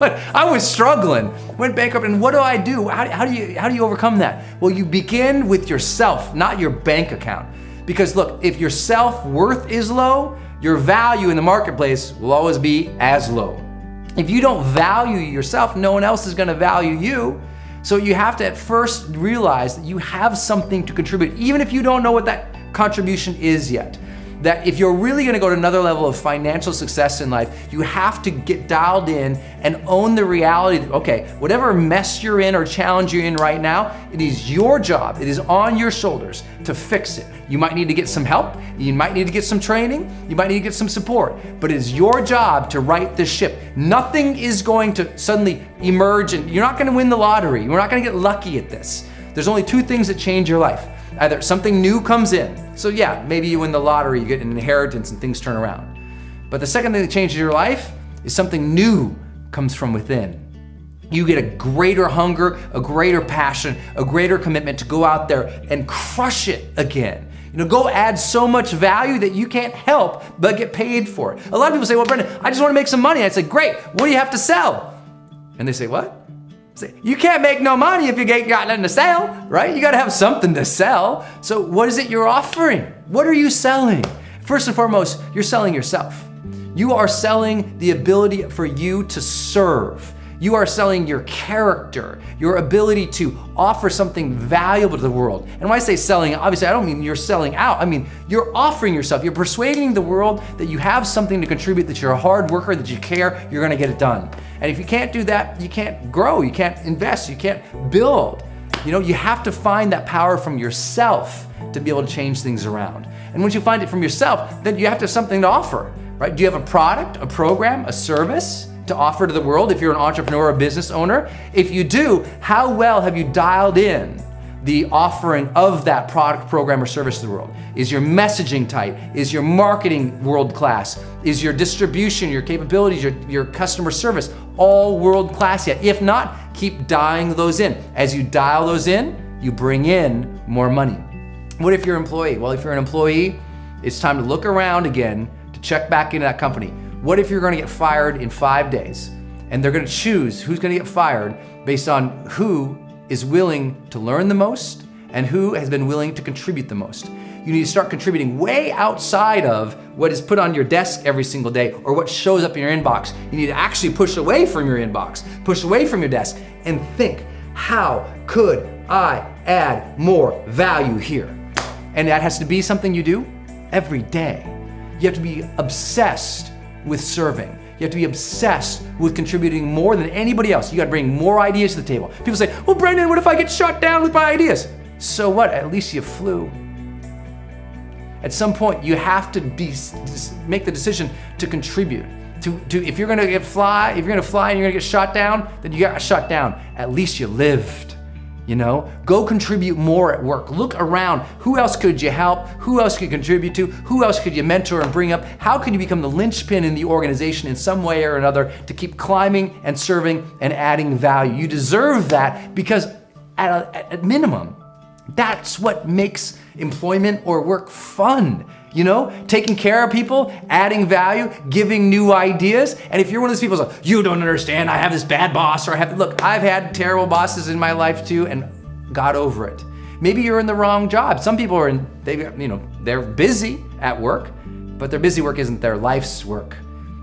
But I was struggling, went bankrupt, and what do I do? How do you overcome that? Well, you begin with yourself, not your bank account. Because look, if your self-worth is low, your value in the marketplace will always be as low. If you don't value yourself, no one else is gonna value you. So you have to at first realize that you have something to contribute, even if you don't know what that contribution is yet. That if you're really gonna go to another level of financial success in life, you have to get dialed in and own the reality that, okay, whatever mess you're in or challenge you're in right now, it is your job, it is on your shoulders to fix it. You might need to get some help, you might need to get some training, you might need to get some support, but it is your job to right the ship. Nothing is going to suddenly emerge, and you're not gonna win the lottery, you're not gonna get lucky at this. There's only two things that change your life. Either something new comes in, so yeah, maybe you win the lottery, you get an inheritance and things turn around. But the second thing that changes your life is something new comes from within. You get a greater hunger, a greater passion, a greater commitment to go out there and crush it again. You know, go add so much value that you can't help but get paid for it. A lot of people say, well, Brendan, I just want to make some money. I say, great, what do you have to sell? And they say, what? You can't make no money if you ain't got nothing to sell, right? You gotta have something to sell. So what is it you're offering? What are you selling? First and foremost, you're selling yourself. You are selling the ability for you to serve. You are selling your character, your ability to offer something valuable to the world. And when I say selling, obviously I don't mean you're selling out. I mean, you're offering yourself. You're persuading the world that you have something to contribute, that you're a hard worker, that you care, you're gonna get it done. And if you can't do that, you can't grow, you can't invest, you can't build. You know, you have to find that power from yourself to be able to change things around. And once you find it from yourself, then you have to have something to offer, right? Do you have a product, a program, a service to offer to the world if you're an entrepreneur or a business owner? If you do, how well have you dialed in the offering of that product, program, or service to the world? Is your messaging tight? Is your marketing world class? Is your distribution, your capabilities, your customer service all world class yet? If not, keep dialing those in. As you dial those in, you bring in more money. What if you're an employee? Well, if you're an employee, it's time to look around again to check back into that company. What if you're gonna get fired in 5 days and they're gonna choose who's gonna get fired based on who is willing to learn the most and who has been willing to contribute the most? You need to start contributing way outside of what is put on your desk every single day or what shows up in your inbox. You need to actually push away from your inbox, push away from your desk, and think, how could I add more value here? And that has to be something you do every day. You have to be obsessed with serving. You have to be obsessed with contributing more than anybody else. You gotta bring more ideas to the table. People say, well, Brendan, what if I get shot down with my ideas? So what? At least you flew. At some point, you have to make the decision to contribute. If you're gonna fly and you're gonna get shot down, then you got shot down. At least you lived. You know, go contribute more at work. Look around. Who else could you help? Who else could you contribute to? Who else could you mentor and bring up? How can you become the linchpin in the organization in some way or another to keep climbing and serving and adding value? You deserve that because at minimum, that's what makes employment or work fun. You know, taking care of people, adding value, giving new ideas. And if you're one of those people who's like, you don't understand, I have this bad boss, or look, I've had terrible bosses in my life too and got over it. Maybe you're in the wrong job. Some people are they're busy at work, but their busy work isn't their life's work.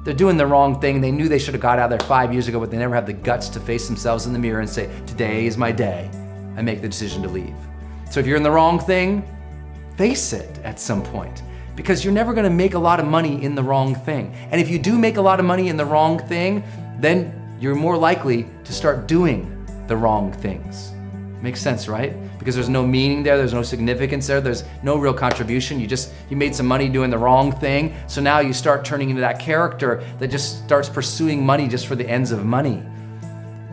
They're doing the wrong thing. They knew they should have got out of there 5 years ago, but they never have the guts to face themselves in the mirror and say, today is my day, and make the decision to leave. So if you're in the wrong thing, face it at some point. Because you're never gonna make a lot of money in the wrong thing. And if you do make a lot of money in the wrong thing, then you're more likely to start doing the wrong things. Makes sense, right? Because there's no meaning there, there's no significance there, there's no real contribution. You made some money doing the wrong thing, so now you start turning into that character that just starts pursuing money just for the ends of money.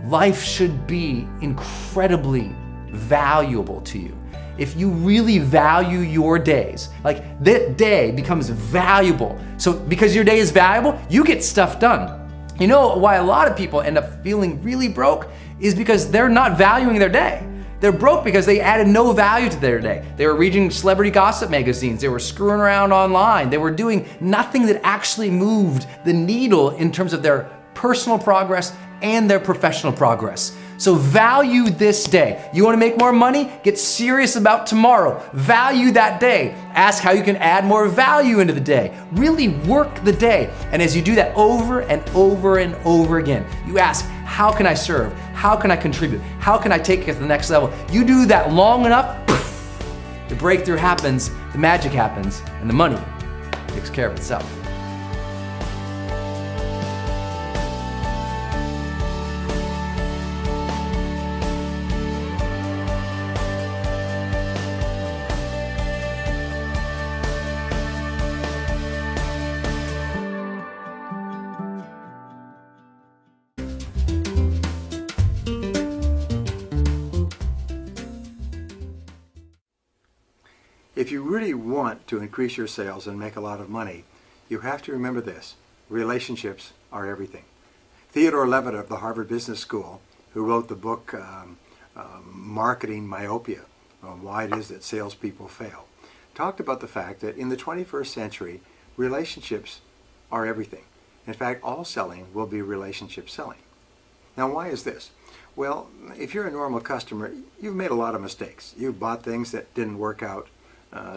Life should be incredibly valuable to you. If you really value your days, like that day becomes valuable. So because your day is valuable, you get stuff done. You know why a lot of people end up feeling really broke is because they're not valuing their day. They're broke because they added no value to their day. They were reading celebrity gossip magazines. They were screwing around online. They were doing nothing that actually moved the needle in terms of their personal progress and their professional progress. So value this day. You want to make more money? Get serious about tomorrow. Value that day. Ask how you can add more value into the day. Really work the day. And as you do that over and over and over again, you ask, how can I serve? How can I contribute? How can I take it to the next level? You do that long enough, poof, the breakthrough happens, the magic happens, and the money takes care of itself. If you really want to increase your sales and make a lot of money, you have to remember this: relationships are everything. Theodore Levitt of the Harvard Business School, who wrote the book Marketing Myopia, Why It Is That Salespeople Fail, talked about the fact that in the 21st century, relationships are everything. In fact, all selling will be relationship selling. Now, why is this? Well, if you're a normal customer, you've made a lot of mistakes. You've bought things that didn't work out,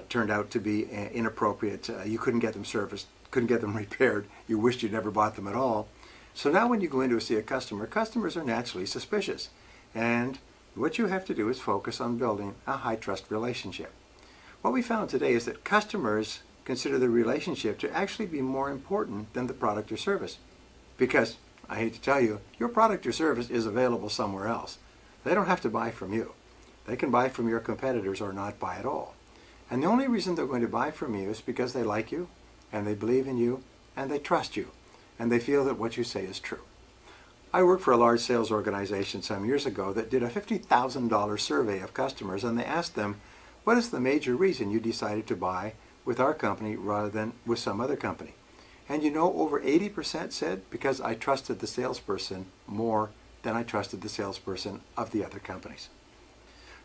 turned out to be inappropriate. You couldn't get them serviced, couldn't get them repaired. You wished you'd never bought them at all. So now when you go in to see a customer, customers are naturally suspicious. And what you have to do is focus on building a high trust relationship. What we found today is that customers consider the relationship to actually be more important than the product or service. Because, I hate to tell you, your product or service is available somewhere else. They don't have to buy from you. They can buy from your competitors or not buy at all. And the only reason they're going to buy from you is because they like you, and they believe in you, and they trust you, and they feel that what you say is true. I worked for a large sales organization some years ago that did a $50,000 survey of customers, and they asked them, what is the major reason you decided to buy with our company rather than with some other company? And you know, over 80% said, because I trusted the salesperson more than I trusted the salesperson of the other companies.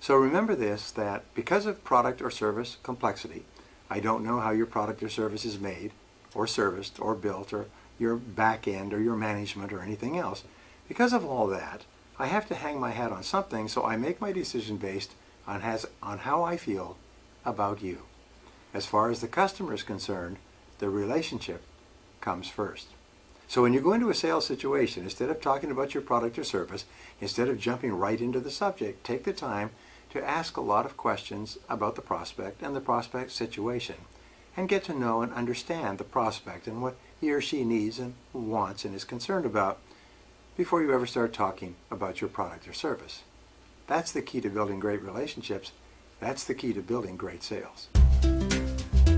So remember this, that because of product or service complexity, I don't know how your product or service is made or serviced or built, or your back end or your management or anything else. Because of all that, I have to hang my hat on something, so I make my decision based on how I feel about you. As far as the customer is concerned, the relationship comes first. So when you go into a sales situation, instead of talking about your product or service, instead of jumping right into the subject, take the time to ask a lot of questions about the prospect and the prospect situation, and get to know and understand the prospect and what he or she needs and wants and is concerned about before you ever start talking about your product or service. That's the key to building great relationships. That's the key to building great sales.